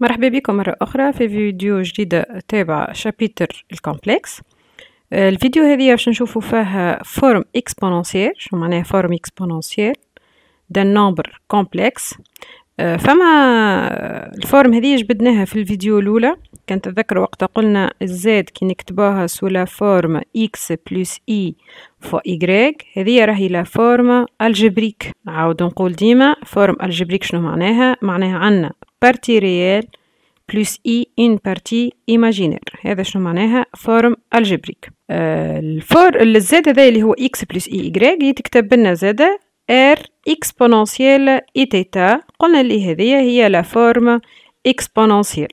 مرحبا بكم مرة أخرى في فيديو جديد تابع شابيتر الكومبلكس. الفيديو هذه باش نشوفوا فيها فورم اكسبوننسيال. شو معناها فورم اكسبوننسيال؟ ده نمبر كومبلكس. فما الفورم هذه جبدناها في الفيديو الأولى، كان تذكر وقتها قلنا الزاد كي نكتبوها سولا فورم x بلس e فوا y، هذه راهي لا فورم الجبريك. نعاود نقول ديما فورم الجبريك شنو معناها؟ معناها عندنا بارتي ريال بلس e une partie imaginaire. هذا شنو معناها فورم الجبريك. الزاد هذا اللي هو x بلس e y يتكتب لنا زاده r اكسبوننسيال اي تيتا. قلنا اللي هذه هي لا فورم اكسبوننسيال.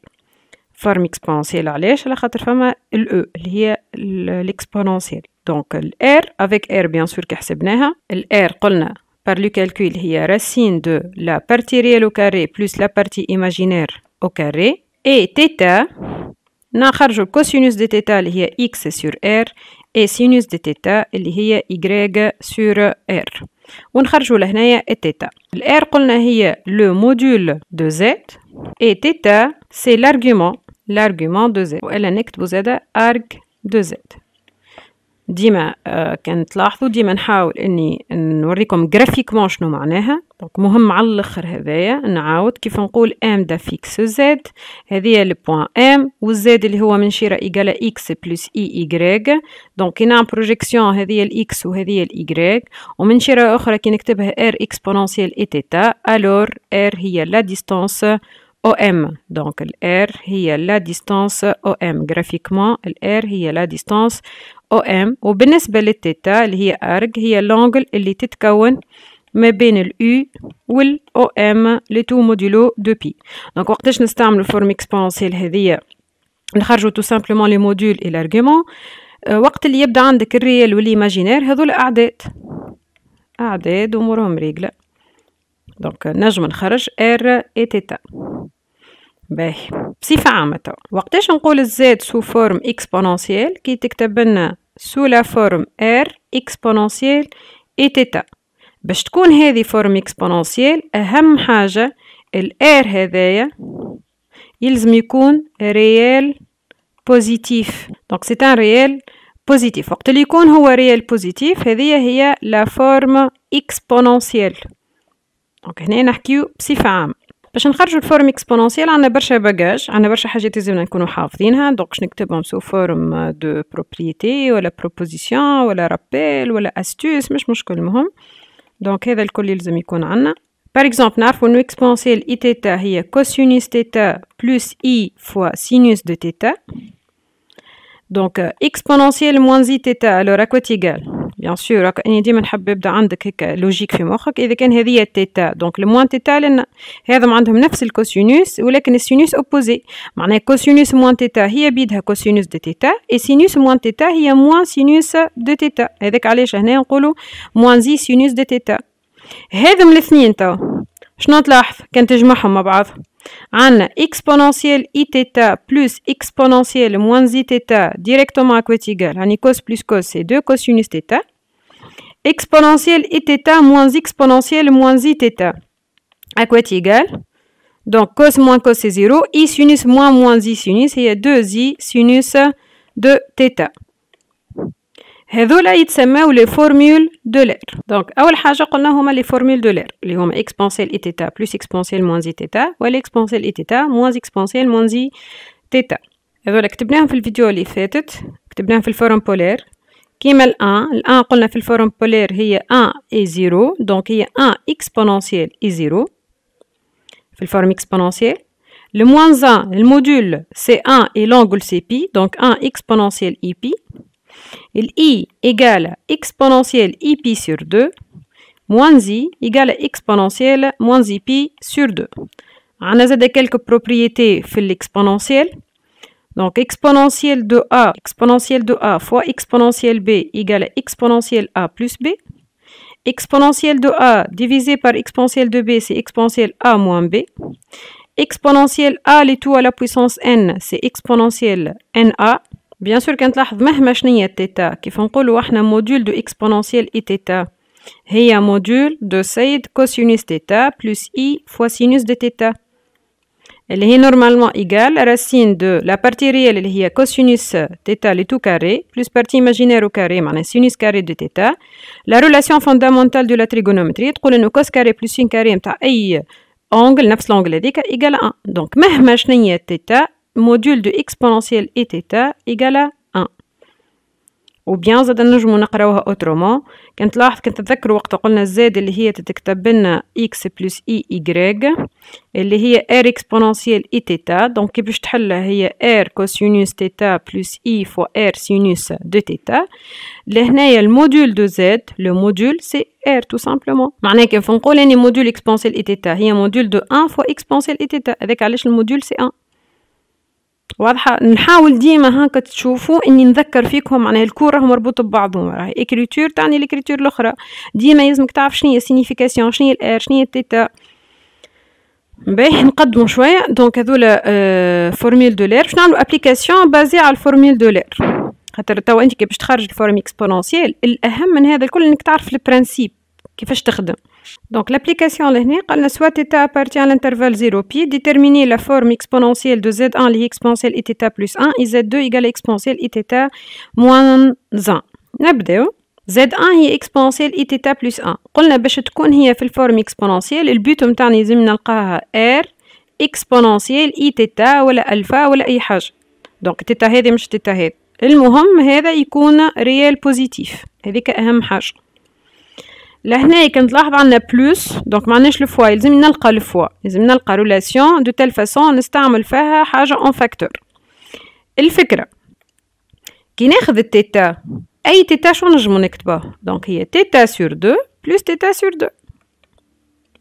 فورم اكسبوننسيال علاش؟ على خاطر فما الاو اللي هي الاكسبوننسيال. دونك الار افيك ار بيان سور كي حسبناها، الار قلنا بار لو كالكول هي راسين دو لا بارتي ريال او كاري بلس لا بارتي ايماجينير او كاري، اي تيتا نخرجوا الكوسينوس دي تيتا اللي هي اكس سور ار، اي سينوس دي تيتا اللي هي y سور ار، ونخرجوا لهنايا التيتا. الار قلنا هي لو موديول دو زد، اي تيتا سي لارغومون دو زد، والا نكتبوا زادا ارغ دو زد. ديما كان تلاحظوا ديما نحاول اني نوريكم جرافيكمون شنو معناها. دونك مهم على الاخر هذايا نعاود كيف نقول ام دا فيكس زد، هذه لو بوين ام، والزد اللي هو من شيره ايكالا اكس بلس اي y. دونك كي نعمل بروجيكسيون هذه الاكس وهذه الاي، ومن شيره اخرى كي نكتبها ار اكسبوننسيال اي تيتا، الور ار هي لا ديستانس او ام. دونك الار هي لا ديستانس او ام، جرافيكمون الار هي لا ديستانس او ام. وبالنسبه للتيتا اللي هي ارج هي لونجل اللي تتكون ما بين الاو والاو ام لي تو موديلو دو بي. دونك وقتاش نستعملوا فورم اكسبوننسيال هذيا نخرجوا تو سامبلومون لي موديول اي لارغومون. وقت اللي يبدا عندك الريال والايماجينير هذول اعداد امورهم ريغلا. دونك نجم نخرج ار اي تيتا. باهي بصفة عامة وقتاش نقول الزاد سو فورم اكسبوننسيال؟ كي تكتب لنا سو لا فورم ار اكسبوننسيال اي تيتا. باش تكون هذه فورم اكسبوننسيال اهم حاجة الار هذايا يلزم يكون ريال بوزيتيف. دونك سي ان ريال بوزيتيف. وقت اللي يكون هو ريال بوزيتيف هذه هي لا فورم اكسبوننسيال. دونك هنا نحكيو بصفة عامة. باش نخرجوا الفورم اكسبوننسيال عندنا برشا باجاج، عندنا برشا حاجات لازمنا نكونوا حافظينها. دونك باش نكتبهم سو فورم دو بروبريتي ولا بروبوزيسيون ولا رابيل ولا استوس، مش مشكل المهم. دونك هذا الكل يلزم يكون عندنا. بار اكزومبل نعرفوا انه اكسبوننسيال اي تيتا هي كوسينوس تيتا بلس اي فوا سينوس دو تيتا. دونك اكسبوننسيال موان زي تيتا الو راكو تيغال بيان سور. راك اني ديما نحب يبدا عندك هيك لوجيك في مخك. اذا كان هذه تيتا دونك الموان تيتا لان هذا عندهم نفس الكوسينوس ولكن السينوس اوبوزي. معناها كوسينوس موان تيتا هي بيدها كوسينوس دو تيتا، اي سينوس موان تيتا هي موان سينوس دو تيتا. هذاك علاش هنا نقولوا موان زي سينوس دو تيتا. هذم الاثنين تو شنو تلاحظ كان تجمعهم مع بعض؟ عندنا اكسبوننسيال اي تيتا بلس اكسبوننسيال موان زي تيتا ديريكتومون اكواتيغال، يعني كوس بلس كوس سي دو كوسينوس تيتا. اكسبوننسيال اي تيتا موان اكسبوننسيال موان زي تيتا اكواتيغال. دونك كوس موان كوس سي زيرو، اي سينوس موان زي سينوس هي دو زي سينوس دو تيتا. هذولا يتسموا لي فورمول دو لير. دونك اول حاجه قلنا هما لي فورمول دو لير اللي هما اكسبونسيال اي تيتا بلس اكسبونسيال موان زي تيتا ولا اكسبونسيال اي تيتا موان اكسبونسيال موان زي تيتا. هذولا كتبناهم في الفيديو اللي فاتت، كتبناهم في الفورم بولير كيما الان قلنا في الفورم بولير هي 1 اي 0. دونك هي 1 اكسبوننسيال اي 0 في الفورم اكسبوننسيال. le moins 1 الموديول سي 1 et l'angle c'est pi. donc 1 exponentiel i pi. I égale exponentielle i pi sur 2 moins i égale exponentielle moins i pi sur 2. عندنا زاد quelques propriétés في l'exponentiel. donc exponentielle de a fois exponentielle b égale exponentielle a plus b. exponentielle de a divisé par exponentielle de b c'est exponentielle a moins b. exponentielle a les tout à la puissance n c'est exponentielle na. بيان سور كان تلاحظ مهما شنية تيتا كيف نقولوا احنا موديول دو اكسبوننسيال اي تيتا هي موديول دو سيد كوسينوس تيتا بلس اي فوا سينوس دو تيتا. اللي هي نورمالمون ايغال راسين دو لا بارتي ريال اللي هي كوسينوس تيتا لي تو كاري بلس بارتي ايماجينير او كاري معناها سينوس كاري دو تيتا. لا ريلاسيون فوندامونتال دو لا تريغونومتري تقول انه كوس كاري بلس سين كاري نتاع اي اونغل نفس لونغل هذيك ايغال 1. دونك مهما شنيا تيتا موديول دو اكسبونونسيال اي تيتا ايغال 1. وبيان زاد نجمو نقراوها اوترومون. كنت تذكروا وقت قلنا الزاد اللي هي تتكتب لنا اكس بلس اي ايغريك اللي هي ار اكسبونونسيال اي تيتا. دونك كي باش تحلها هي ار كوسينوس تيتا بلس اي فوا ار سينوس دو تيتا. لهنايا الموديول دو زد لو موديول سي ار تو سامبلومون. معناها كيف نقول اني موديول اكسبونسيال اي تيتا هي موديول دو 1 فوا اكسبونسيال اي تيتا. هذاك علاش الموديول سي 1. واضحة. نحاول ديما هكا تشوفوا اني نذكر فيكم معناها الكور راهم مربوط ببعضهم. راهي اكريتور تعني الاكريتور الاخرى. ديما لازمك تعرف شنو هي سينيفيكاسيون شنو هي الار شنو هي التيتا. باهي نقدموا شويه. دونك هذولا فورميل دو لير باش نعملوا ابليكاسيون بازي على الفورميل دو لير. خاطر توا انت كي باش تخرج الفورم اكسبونونسيال الاهم من هذا الكل انك تعرف البرانسيب كيفاش تخدم. دونك l'application لهنا قالنا soit θ appartient à l'intervalle 0 pi déterminer la forme exponentielle de z1 اللي هي exponentielle i θ plus 1 et z2 égale exponentielle i θ moins 1. نبداو. z1 هي exponentielle i θ plus 1. قلنا باش تكون هي في الفورم exponentielle البيوت متاعنا لازم نلقاها r exponentielle i θ ولا الفا ولا اي حاجه. دونك θ هذه مش θ هذه. المهم هذا يكون ريال بوزيتيف. هذيك اهم حاجه. لهنا كنت لاحظ عندنا بلوس. دونك معناش لو فوا لازم نلقى لو فوا لازم نلقى ريلاسيون دو تيل فاسون نستعمل فيها حاجه اون فاكتور. الفكره كي ناخذ التيتا اي تيتا شو نجمو نكتبوه. دونك هي تيتا سور 2 بلس تيتا سور 2.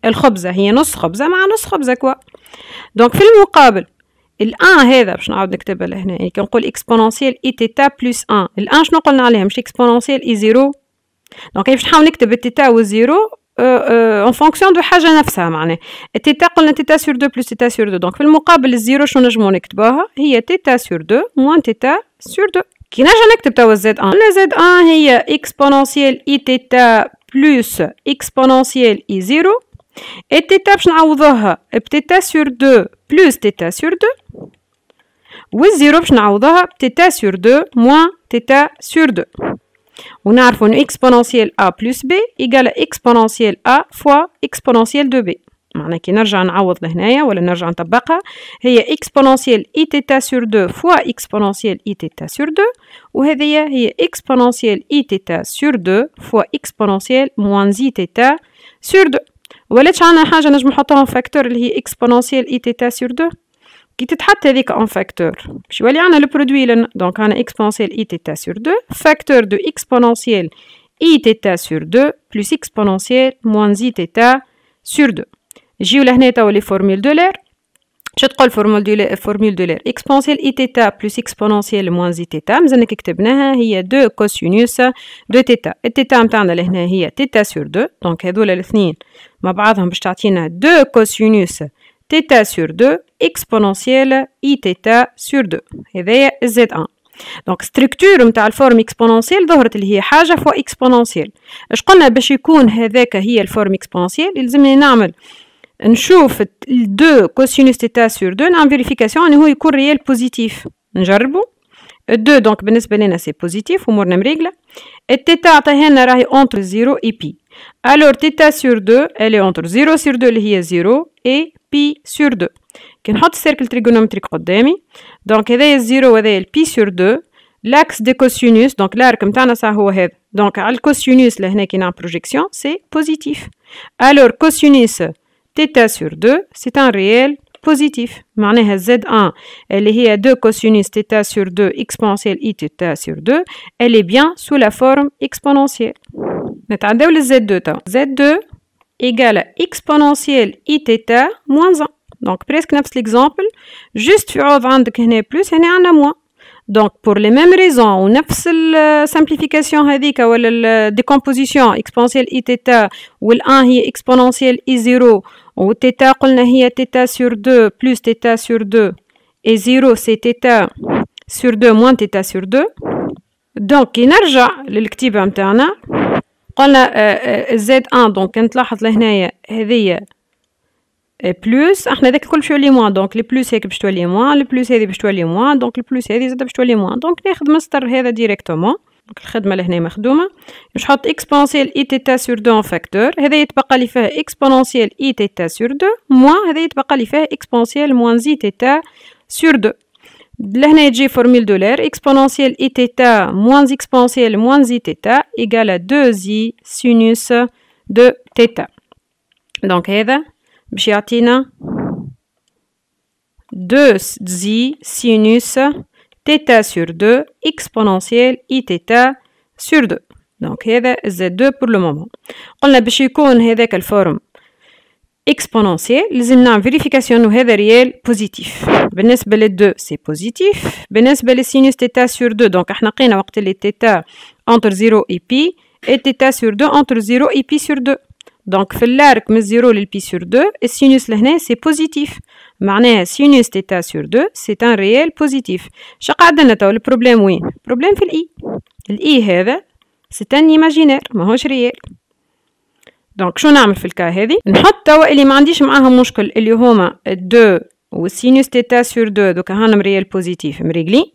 الخبزه هي نص خبزه مع نص خبزه كوا. دونك في المقابل الان هذا باش نعاود نكتبها لهنا يعني كنقول اكسبونونسيال اي تيتا بلس 1. الان شنو قلنا عليها مش اكسبونونسيال اي 0. دونك باش نحاول نكتب التيتا والزيرو اون فونكسيون دو حاجه نفسها. معناها التيتا قلنا تيتا سور 2 بلس تيتا سور 2. دونك في المقابل الزيرو شنو نجمو نكتبوها هي تيتا سور 2 موان تيتا سور 2. كي نرجع نكتب توا زد 1 قلنا زد 1 هي اكسبونونسيال اي تيتا بلس اكسبونونسيال اي 0 التيتا باش نعوضوها بتيتا سور 2 بلس تيتا سور 2 والزيرو باش نعوضوها بتيتا سور 2 موان تيتا سور 2. ونعرفوا انه اكسبونونسيال a plus b égale اكسبونونسيال a fois اكسبونونسيال 2b. معناها كي نرجع نعوض لهنايا ولا نرجع نطبقها هي اكسبونونسيال i θ sur 2 fois اكسبونونسيال i θ sur 2 وهذه هي اكسبونونسيال i θ sur 2 fois اكسبونونسيال moins i θ sur 2. ولاتش عندنا حاجه نجم نحطوها فاكتور اللي هي اكسبونونسيال i θ sur 2. كي تتحط هذيك ان فاكتور باش يولي عندنا لو برودوي لنا. دونك عندنا اكسبونونسيال اي تيتا سور 2 فاكتور دو اكسبونونسيال اي تيتا سور 2 بلس اكسبونونسيال موان اي تيتا سور 2. نجيو لهنا توا لي فورميل دو لير. شو تقول فورميل دو لير اكسبونونسيال اي تيتا بلس اكسبونونسيال موان اي تيتا مازالنا كي كتبناها هي 2 كوسينوس دو تيتا. التيتا نتاعنا لهنا هي تيتا سور 2. دونك هذولا الاثنين مع بعضهم باش تعطينا 2 كوسينوس تيتا سور 2 اكسبونونسيال اي تيتا سور 2. هذايا زد 1. دونك ستركتور نتاع الفورم اكسبونونسيال ظهرت اللي هي حاجه فوا اكسبونونسيال. اش قلنا باش يكون هذاك هي الفورم اكسبونونسيال يلزمني نعمل نشوف 2 كوسينوس تيتا سور 2 نعمل فيريفيكاسيون انه هو يكون ريال بوزيتيف. نجربوا 2 دونك بالنسبه لنا سي بوزيتيف امورنا مريقله. التيتا عطاها لنا راهي اونتر 0 اي بي. الور تيتا سور 2 الي اونتر 0 سور 2 اللي هي 0 اي بي سور 2. كي نحط السيركل تريغونومتريك قدامي دونك هذايا الزيرو وهذايا البي سور 2 لاكس دي كوسينوس دونك الارك نتاعنا صح هو هذا. دونك على الكوسينوس لهنا كي نعمل بروجيكسيون سي بوزيتيف. الور كوسينوس تيتا سور 2 سي ان ريال بوزيتيف. معناها زد 1 اللي هي 2 كوسينوس تيتا سور 2 اكسبونونسيال اي تيتا سور 2 elle est bien sous la forme exponentielle. نتعداو للزد 2 توا. زد 2 égale exponentielle i θ moins 1. دونك بريسك نفس ليكزامبل جوست في عوض عندك هنا بلس هنا عندنا موان. دونك بور لي ميم ريزون ونفس السامبليفيكاسيون هذيك ولا الديكومبوزيسيون اكسبونونسيال اي تيتا والان هي اكسبونونسيال اي 0 والتيتا قلنا هي تيتا سور 2 بلس تيتا سور 2 اي 0 سي تيتا سور 2 موان تيتا سور 2. دونك كي نرجع للكتيبه نتاعنا قلنا زد 1 دونك نتلاحظ لهنايا هذيا بلوس احنا داك الكل باش يولي موان، دونك لي بلوس هيك باش تولي موان، البلوس هذه باش تولي موان، دونك البلوس هذه زاده باش تولي موان، دونك ناخذ مصدر هذا ديريكتومون. دونك الخدمه لهنا مخدومه، باش نحط اكسبونسيال اي تيتا سور 2 ان فاكتور، هذا يتبقى لي فيه اكسبونسيال اي تيتا سور 2 موان هذا يتبقى لي فيه اكسبونسيال موان زي تيتا سور 2. لهنا تجي فورميل دولار اكسبونسيال اي تيتا موان اكسبونسيال موان زي تيتا ايكال 2 زي سينوس دو تيتا. دونك هذا باش يعطينا 2 زي سينوس تيتا سور 2 اكسبوننسيال اي تيتا سور 2. دونك هذا زد 2 بور لو مومون. قلنا باش يكون هذاك الفورم اكسبوننسيال لازم نعمل فيريفيكاسيون انه هذا ريال بوزيتيف. بالنسبه لل 2 سي بوزيتيف، بالنسبه للسينوس تيتا سور 2 دونك احنا لقينا وقت اللي تيتا انتر 0 اي بي et تيتا سور 2 انتر 0 اي بي سور 2. دونك في الارك من 0 للبي سور 2 السينوس لهنا سي بوزيتيف، معناها سينوس تيتا سور 2 سي ان ريال بوزيتيف. شا قاعد لنا تو البروبليم وين؟ البروبليم في الاي. الاي هذا سي ان ايماجينير ماهوش ريال. دونك شو نعمل في الكا هذه؟ نحط توا اللي ما عنديش معاهم مشكل اللي هما 2 والسينوس تيتا سور 2 دوكا هانم ريال بوزيتيف مريقلين.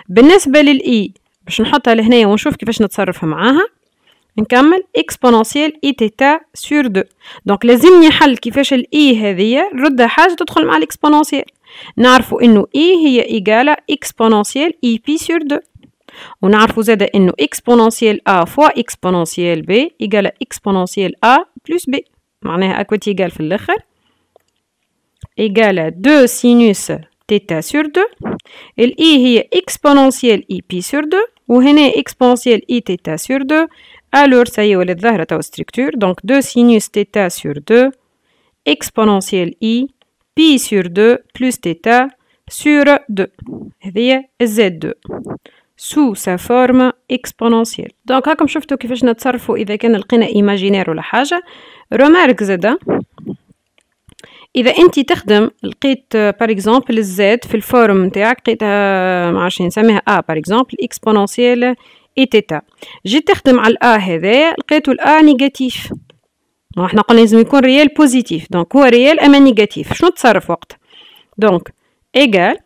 بالنسبه للاي باش نحطها لهنايا ونشوف كيفاش نتصرف معاها. نكمل اكسبوننسيال اي تيتا سور 2. دونك لازمني حل كيفاش الاي هذيا نردها حاجه تدخل مع الاكسبوننسيال. نعرفوا انه اي هي ايجاله اكسبوننسيال اي بي سور 2، ونعرفوا زاده انه اكسبوننسيال ا فوا اكسبوننسيال بي ايجاله اكسبوننسيال ا بلس بي، معناها اكوتي ايجال في الاخر ايجاله 2 سينوس تيتا سور 2. الاي هي اكسبوننسيال اي بي سور 2 وهنا اكسبوننسيال اي تيتا سور 2. Alors ça y est ولات ظاهرة توا structure. Donc 2 sinus θ sur 2 exponentielle i pi sur 2 plus θ sur 2. هذه Z2 sous sa forme exponentielle. Donc هاكم شفتوا كيفاش نتصرفوا إذا كان لقينا إيماجينير ولا حاجة. remarque زادا إذا أنت تخدم لقيت par exemple الزد في الفورم نتاعك لقيتها معرفش نسميها A par exemple exponentielle اي تيتا، جيت تخدم على الأ هذايا لقيتو الأ نيجاتيف، احنا قلنا لازم يكون ريال بوزيتيف، دونك هو ريال أما نيجاتيف، شنو تصرف وقت؟ دونك إيجال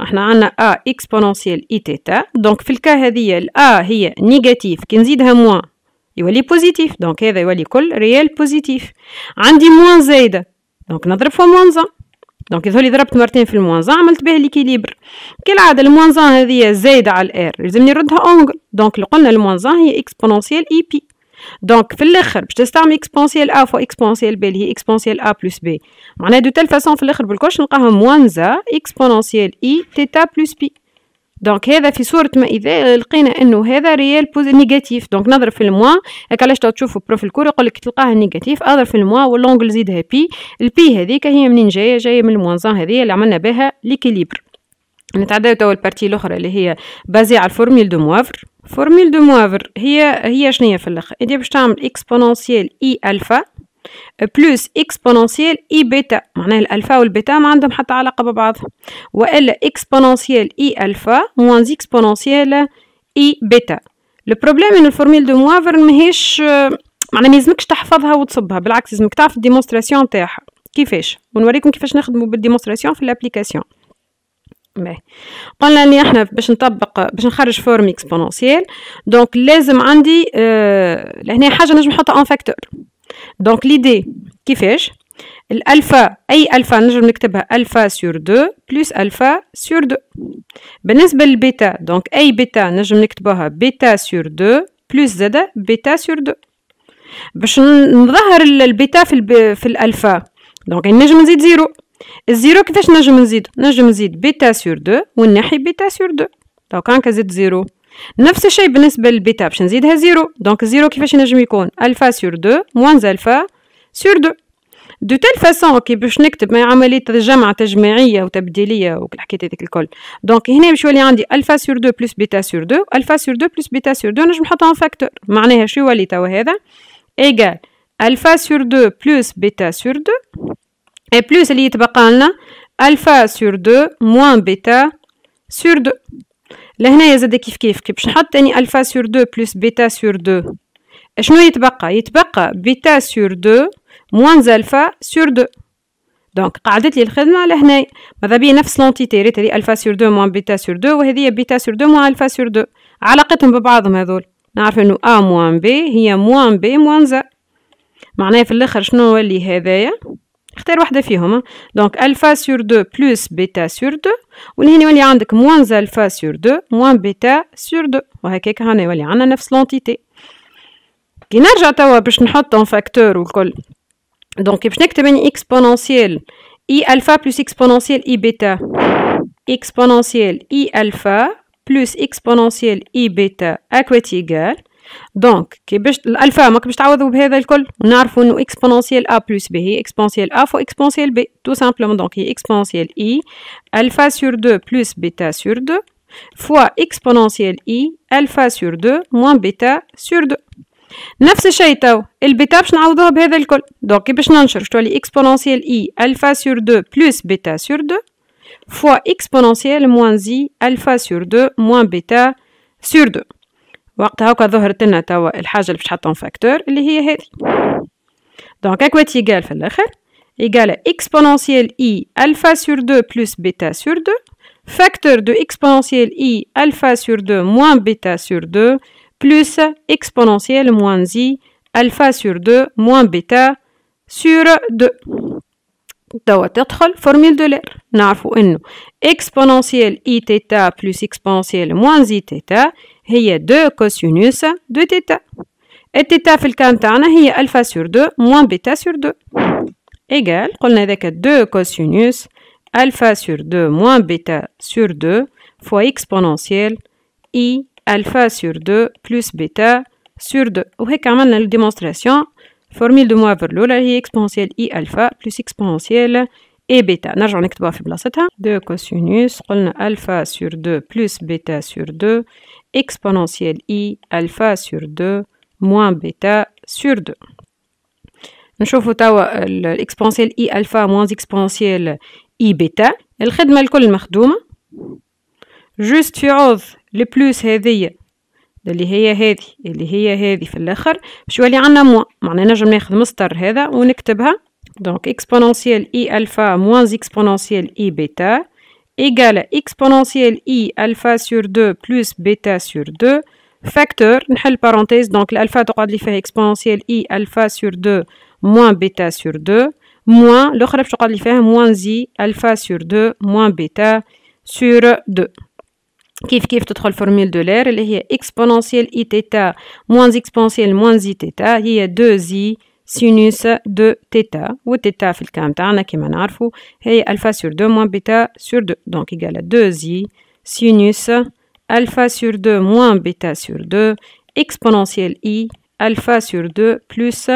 احنا عندنا أ إكسبوننسيال اي تيتا، دونك في الكا هذيا الأ هي نيجاتيف كي نزيدها موان يولي بوزيتيف، دونك هذا يولي كل ريال بوزيتيف. عندي موان زايدة دونك نضرب في موان زان، دونك يظهر لي ضربت مرتين في الموانزان عملت به ليكيليبر. كالعاده الموانزان هذه زايده على الار لازمني نردها اونغل، دونك اللي قلنا الموانزان هي اكسبوننسيال اي بي. دونك في الاخر باش تستعمل اكسبونسيال ا فوا اكسبونسيال بي اللي هي اكسبونسيال ا بلس بي، معناها دو تال فاسون في الاخر بالكلش نلقاها موانزا اكسبوننسيال اي تيتا بلس بي. دونك هذا في صورة ما إذا لقينا إنه هذا ريال نيجاتيف، دونك نضرب في الموا. هكا علاش تشوفوا بروف الكور يقول لك تلقاها نيجاتيف أضرب في الموا واللونجل زيدها بي. البي هذيك هي منين جاية؟ جاية من الموانزان هذه اللي عملنا بها ليكيليبر. نتعداو توا البارتي الأخرى اللي هي بازي على الفورميل دو موافر. فورميل دو موافر هي شنية في الآخر؟ هي باش تعمل إكسبوننسيال إي ألفا بلس اكسبوننسيال اي بيتا، معناها الالفا والبيتا ما عندهم حتى علاقه ببعضهم، والا اكسبوننسيال اي الفا موان اكسبوننسيال اي بيتا. البروبليم ان الفورميل دو موافر ماهيش معناها ما يلزمكش تحفظها وتصبها، بالعكس لازمك تعرف الديمونستراسيون تاعها كيفاش، ونوريكم كيفاش نخدموا بالديمونستراسيون في الابليكاسيون. باهي قلنا اللي احنا باش نخرج فورم اكسبوننسيال دونك لازم عندي لهنا حاجه نجم نحطها ان فاكتور. دونك ليدي كيفاش الالفا اي الفا نجم نكتبها الفا سور 2 بلس الفا سور 2. بالنسبه للبيتا دونك اي بيتا نجم نكتبوها بيتا سور 2 بلس زاده بيتا سور 2. باش نظهر البيتا في الالفا دونك نجم نزيد زيرو. الزيرو كيفاش نجم نزيد بيتا سور 2 والناحيه بيتا سور 2، دونك هكا زيد زيرو. نفس الشيء بالنسبة للبيتا باش نزيدها زيرو، دونك زيرو كيفاش ينجم يكون ألفا سور 2 موانز ألفا سور 2. دو تال فاسون كي باش نكتب مع عملية جمع تجميعية وتبديلية والحكاية هذيك الكل، دونك هنا باش يولي عندي ألفا سور 2 بلس بيتا سور 2 ألفا سور 2 بلس بيتا سور 2 نجم نحطها ان فاكتور، معناها شو يولي توا هذا إيجال ألفا سور 2 بلس بيتا سور 2 اي بلس اللي يتبقى لنا ألفا سور 2 موان بيتا سور 2. لهنايا زاد كيف باش نحط تاني ألفا سور 2 بلس بيتا سور 2 شنو يتبقى بيتا سور 2 موان ألفا سور 2. دونك قعدت لي الخدمة لهنا، ماذا بيا نفس لونتيتي، ريت هذه ألفا سور دو موان بيتا سور دو، وهذه بيتا سور دو موان ألفا سور دو، علاقتهم ببعضهم هذول، نعرف إنه أ موان بي هي موان بي موان زا، معناها في الآخر شنو يولي هذايا؟ اختار واحدة فيهم، دونك ألفا سور دو بلوس بيتا سور دو، ولهنا يولي عندك موان زا ألفا سور دو موان بيتا سور دو، وهكاك هنا يولي عندنا نفس لونتيتي. كي نرجع توا باش نحط ان فاكتور والكل، دونك باش نكتب اني اكسبونونسيال اي الفا بلس اكسبونونسيال اي بيتا، اكسبونونسيال اي الفا بلس اكسبونونسيال اي بيتا اكوات ايغال، دونك كي باش الالفا ماك باش تعوضوا بهذا الكل، ونعرفوا انه اكسبونونسيال ا بلس بي هي اكسبونونسيال ا فوق اكسبونونسيال بي، تو سامبلومون دونك هي اكسبونونسيال اي الفا سور 2 بلس بيتا سور 2 فوا اكسبونونسيال اي الفا سور 2 موان بيتا سور 2. نفس الشيء تو البيتا باش نعوضوها بهذا الكل، دونك باش ننشر تولي اكسبونونسيال اي الفا سور 2 بلس بيتا سور 2 فوا اكسبونونسيال موان زي الفا سور 2 موان بيتا سور 2. وقتها هاكا ظهرت لنا توا الحاجه اللي باش تحطهم فاكتور اللي هي هذه، دونك اكوات ايغال في الاخر ايغال اكسبونونسيال اي الفا سور 2 بلس بيتا سور 2 فاكتور دو اكسبونونسيال اي الفا سور 2 موان بيتا سور 2 plus exponentielle moins i alpha sur 2 moins bêta sur 2. توا تدخل فورميل دو لير، نعرفوا انه exponentielle i θ plus exponentielle moins i θ هي 2 كوسينوس دو θ. الثيتا في الكام تاعنا هي الفا سور 2 moins بيتا سور 2 ايغال، قلنا ذاك 2 كوسينوس الفا سور 2 moins بيتا سور 2 fois exponentielle i alpha sur 2 plus bêta sur 2. وهيك عملنا الديمونستراسيون. فورميل دو موافر الأولى هي exponentielle i alpha plus exponentielle e bêta. نرجع نكتبها في بلاصتها. 2 كوسينوس قلنا alpha sur 2 plus bêta sur 2 exponentielle i alpha sur 2 moins bêta sur 2. نشوفوا توا l'exponentielle i alpha moins exponentielle i bêta. الخدمة الكل مخدومة. جوست في عوض البلوس هذية اللي هي هذه في الاخر باش يولي عندنا موان، معناها نجم ناخذ مصدر هذا ونكتبها. دونك اكسبونونسيال اي الفا موان اكسبونونسيال اي بيتا ايغال اكسبونونسيال اي الفا سور 2 بلس بيتا سور 2 فاكتور، نحل بارونتيز، دونك الالفا تقعد لي فيها اكسبونونسيال اي الفا سور 2 موان بيتا سور 2 موان الاخرى باش تقعد لي فيها موان زي الفا سور 2 موان بيتا سور 2. كيف تدخل فورميل دو لير اللي هي اكسبونونسيال اي تيتا موان اكسبونونسيال موان زي تيتا هي 2 زي سينوس دو تيتا، والتيتا في الكام تاعنا كيما نعرفوا هي الفا سور 2 موان بيتا سور 2، دونك ايغال 2 زي سينوس الفا سور 2 موان بيتا سور 2 اكسبونونسيال اي الفا سور 2 بلس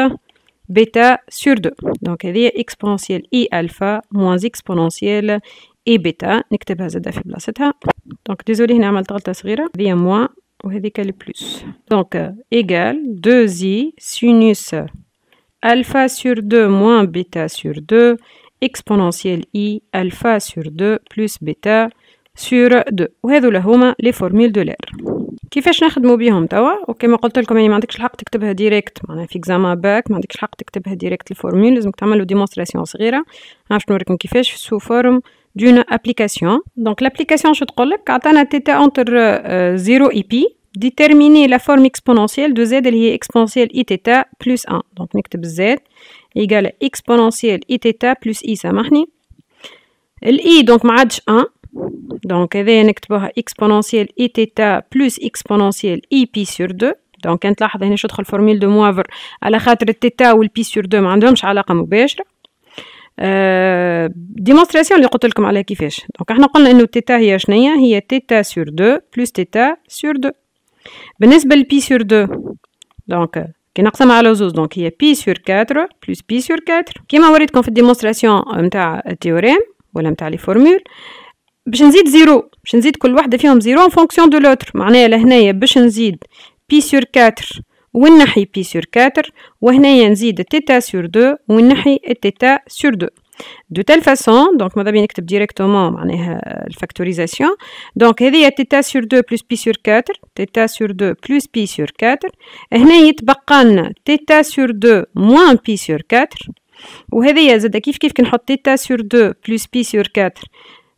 بيتا سور 2، دونك هذه اكسبونونسيال اي الفا موان اكسبونونسيال اي بيتا، نكتبها زادا في بلاصتها. دونك ديزولي هنا عملت غلطة صغيرة، هذه موان وهذيك لي بلوس، دونك ايغال 2 زي سينوس الفا سور 2 موان بيتا سور 2 اكسبونونسيال اي الفا سور 2 بلس بيتا سور 2. وهذولا هما لي فورميل دو لير. كيفاش نخدموا بيهم توا؟ وكما قلت لكم يعني ما عندكش الحق تكتبها ديريكت، معناها في اكزامان باك ما عندكش الحق تكتبها ديريكت الفورميل، لازمك تعملوا ديمونستراسيون صغيرة. باش نوريكم كيفاش سو فورم d'une application. Donc l'application je تقول لك عطانا θ entre 0 et pi déterminer la forme exponentielle de z اللي هي exponentielle i θ plus 1. donc نكتب z égale exponentielle i θ plus i، سامحني i donc ما عادش 1، donc هذايا نكتبوها exponentielle i θ plus exponentielle i pi sur 2. donc كان تلاحظ هنا شو تدخل فورميل دو موافر على خاطر الثيتا والبي سور 2 ما عندهمش علاقة مباشرة. ديمونستراسيون اللي قلت لكم عليها كيفاش. دونك احنا قلنا انه تيتا هي شنية؟ هي تيتا سور 2 بلس تيتا سور 2. بالنسبة لبي سور 2 دونك كي نقسمها على زوز دونك هي بي سور 4 بلس بي سور 4. كيما وريتكم في الديمونستراسيون نتاع التيوريم ولا نتاع لي فورمول باش نزيد زيرو، باش نزيد كل واحدة فيهم زيرو ان فونكسيون دو لوتر، معناها لهنايا باش نزيد بي سور 4 ونحي بي سور 4 وهنايا نزيد تيتا سور 2 ونحي التيتا سور 2 دو تال فاسون. دونك ماذا بيا نكتب ديريكتومون معناها الفاكتوريزاسيون. دونك هذه تيتا سور 2 بلس بي سور 4 تيتا سور 2 بلس بي سور 4، هنا يتبقى لنا تيتا سور 2 موان بي سور 4 وهذه زاد كيف كي نحط تيتا سور 2 بلس بي سور 4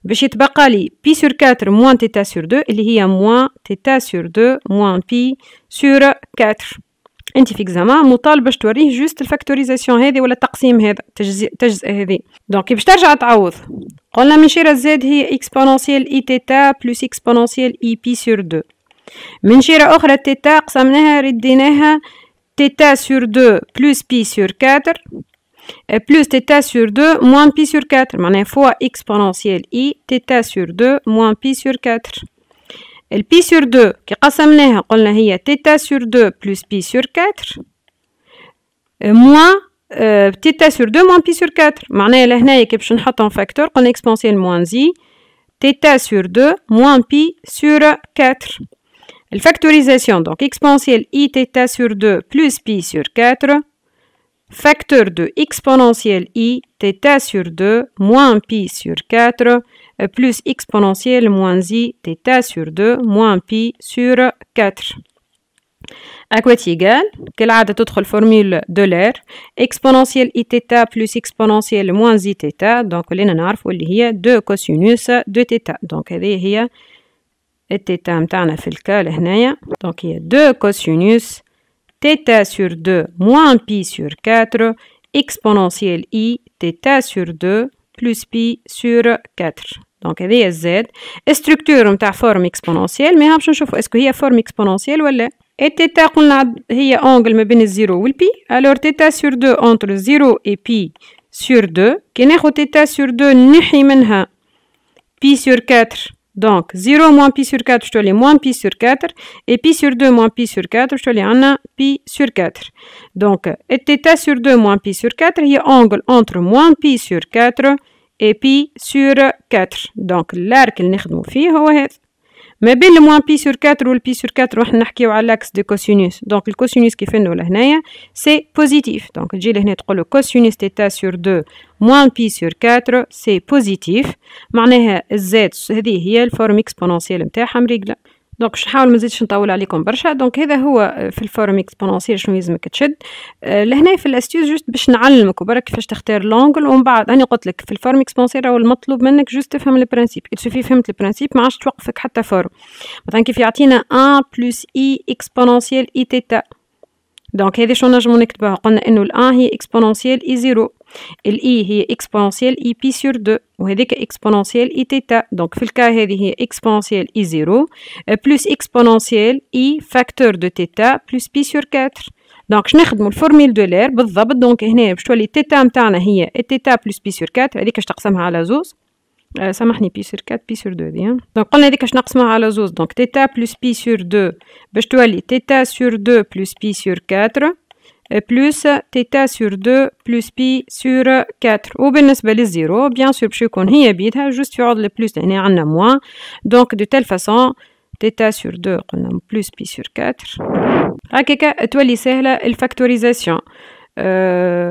باش يتبقى لي بي سور 4 موان تيتا سور 2 اللي هي موان تيتا سور 2 موان بي سور 4. انت في اكزامان مطالب باش توريه جوست الفاكتوريزاسيون هذه ولا التقسيم هذا تجزئه هذه. دونك باش ترجع تعوض قلنا من شيرة زد هي اكسبونونسيال اي تيتا بلس اكسبونونسيال اي بي سور 2. من شيرة اخرى تيتا قسمناها رديناها تيتا سور 2 بلس بي سور 4 بلس تيتا سور 2 موان بي سور 4 معناها فوا اكسبونونسيال اي تيتا سور 2 موان بي سور 4. البي سور 2 كي قسمناها قلنا هي تيتا سور 2 بلس بي سور 4 موان تيتا سور 2 موان بي سور 4 معناها لهنايا كي باش نحطهم فاكتور قلنا اكسبونسيال موان زي تيتا سور 2 موان بي سور 4. الفاكتوريزاسيون دونك اكسبونسيال اي تيتا سور 2 بلس بي سور 4 facteur de exponentielle i θ sur 2 moins pi sur 4 plus exponentielle moins i θ sur 2 moins pi sur 4. À quoi égal كالعادة تدخل formule de l'air exponentielle i θ plus exponentielle moins i θ donc اللي نعرفوا اللي هي 2 cosinus de θ donc هذه هي الثيتا متاعنا في الكال هنايا donc هي 2 cosinus θ sur 2 moins pi sur 4 exponentielle i θ sur 2 plus pi sur 4. Donc هذه هي z structure متاع forme exponentielle mais باش نشوفوا اسكو هي forme exponentielle ولا الثيتا قلنا هي angle ما بين الزيرو والبي alors θ sur 2 entre 0 et pi sur 2 كي ناخذ θ sur 2 نحي منها pi sur 4 donc 0 moins pi sur 4 باش تولي moins pi sur 4 et pi sur 2 moins pi sur 4 باش تولي عندنا pi sur 4 donc θ sur 2 moins pi sur 4 هي angle entre moins pi sur 4 et pi sur 4 donc الارك اللي نخدمو فيه هو هذا ما بين الموان بي سور 4 والبي سور 4 راح نحكيو على لاكس دو كوسينوس دونك الكوسينوس كيف انه لهنايا سي بوزيتيف دونك تجي لهنا تقولو كوسينوس تيتا سور 2 موان بي سور 4 سي بوزيتيف معناها الزاد هذه هي الفورم اكسبونونسيال نتاعها مريقله دونك باش نحاول مازيدش نطول عليكم برشا دونك هذا هو في الفورم اكسبونونسيال شنو يلزمك تشد لهنا في الاستيوز جوست باش نعلمك وبرك كيفاش تختار لونجل ومن بعد انا قلت لك في الفورم اكسبونونسيال راهو المطلوب منك جوست تفهم البرانسيب يسوفي فهمت البرانسيب ما عادش توقفك حتى فورم مثلا كيف يعطينا 1 بلس اي اكسبونونسيال اي تيتا دونك هذه شنو نجمو نكتبها قلنا انه الان هي اكسبونونسيال اي 0 الاي هي اكسبونونسيال اي بي سور 2 وهذيك اكسبونونسيال اي تيتا دونك في الكا هذه هي اكسبونونسيال اي 0 بلس اكسبونونسيال اي فاكتور دو تيتا بلس بي سور 4 دونك باش نخدموا الفورميل دو لير بالضبط دونك هنا باش تولي تيتا نتاعنا هي تيتا بلس بي سور 4 هذيك باش تقسمها على زوز سامحني بي سور 4 بي سور 2 دي دونك قلنا هذيك باش نقسمها على زوز دونك تيتا بلس بي سور 2 باش تولي تيتا سور 2 بلس بي سور 4 plus θ sur 2 plus pi sur 4 وبالنسبة للزيرو بيان سور باش يكون هي بيدها جوست يعود البلوس هنا عندنا موان دونك دو تيل فاسون θ sur 2 قلنا بلوس pi sur 4 هكاكا تولي سهلة الفاكتوريزاسيون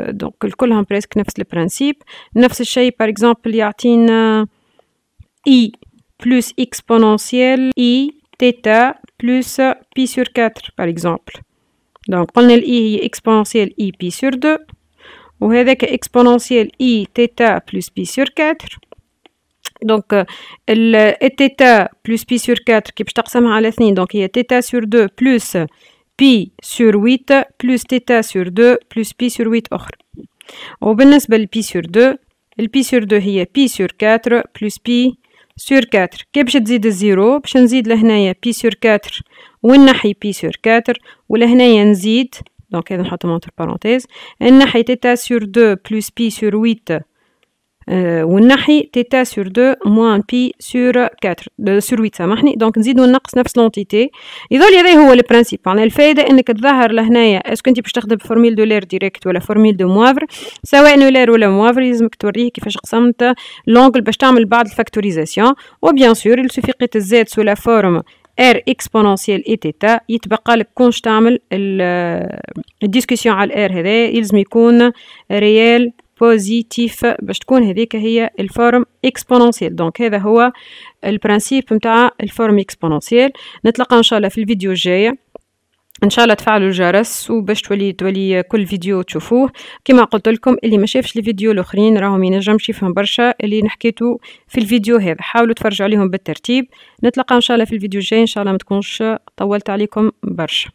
دونك الكلهم بريسك نفس البرانسيب نفس الشيء باغ اكزومبل يعطينا i plus exponentielle i θ plus pi sur 4 باغ اكزومبل دونك قلنا ال i هي exponentielle i pi sur 2 وهذاك exponentielle i θ plus pi sur 4 دونك ال θ plus pi sur 4 كي باش تقسمها على 2 دونك هي θ sur 2 plus pi sur 8 plus θ sur 2 plus pi sur 8 أخرى وبالنسبة ل pi sur 2 ال pi sur 2 هي pi sur 4 plus pi sur 4 كي باش تزيد الزيرو باش نزيد لهنايا pi sur 4 ونحي pi sur 4 ولهنايا نزيد دونك هذا نحطهم entre parenthèses نحي θ sur 2 plus pi sur 8 ونحي θ sur 2 moins pi sur 4 sur 8 سامحني دونك نزيد ونقص نفس لونتيتي يظل هذا هو البرانسيب معناها الفائده انك تظهر لهنايا اسكو انت باش تخدم فورميل دو لير ديريكت ولا فورميل دو موافر سواء نولير ولا موافر لازمك توريه كيفاش قسمت لونجل باش تعمل بعض الفاكتوريزاسيون وبيان سور يسوفي قيت الزاد سو لا فورم r exponentielle et θ يتبقى لك كونش تعمل الديسكسيون على الار هذا يلزم يكون ريال بوزيتيف باش تكون هذيك هي الفورم اكسبونونسيال دونك هذا هو البرانسيب نتاع الفورم اكسبونونسيال نتلاقى ان شاء الله في الفيديو الجاي ان شاء الله تفعلوا الجرس وباش تولي كل فيديو تشوفوه. كما قلت لكم اللي ما شافش الفيديو الاخرين راهم ينجمش يفهم برشا اللي نحكيتو في الفيديو هذا، حاولوا تفرجوا عليهم بالترتيب. نتلاقاو ان شاء الله في الفيديو الجاي، ان شاء الله ما تكونش طولت عليكم برشا.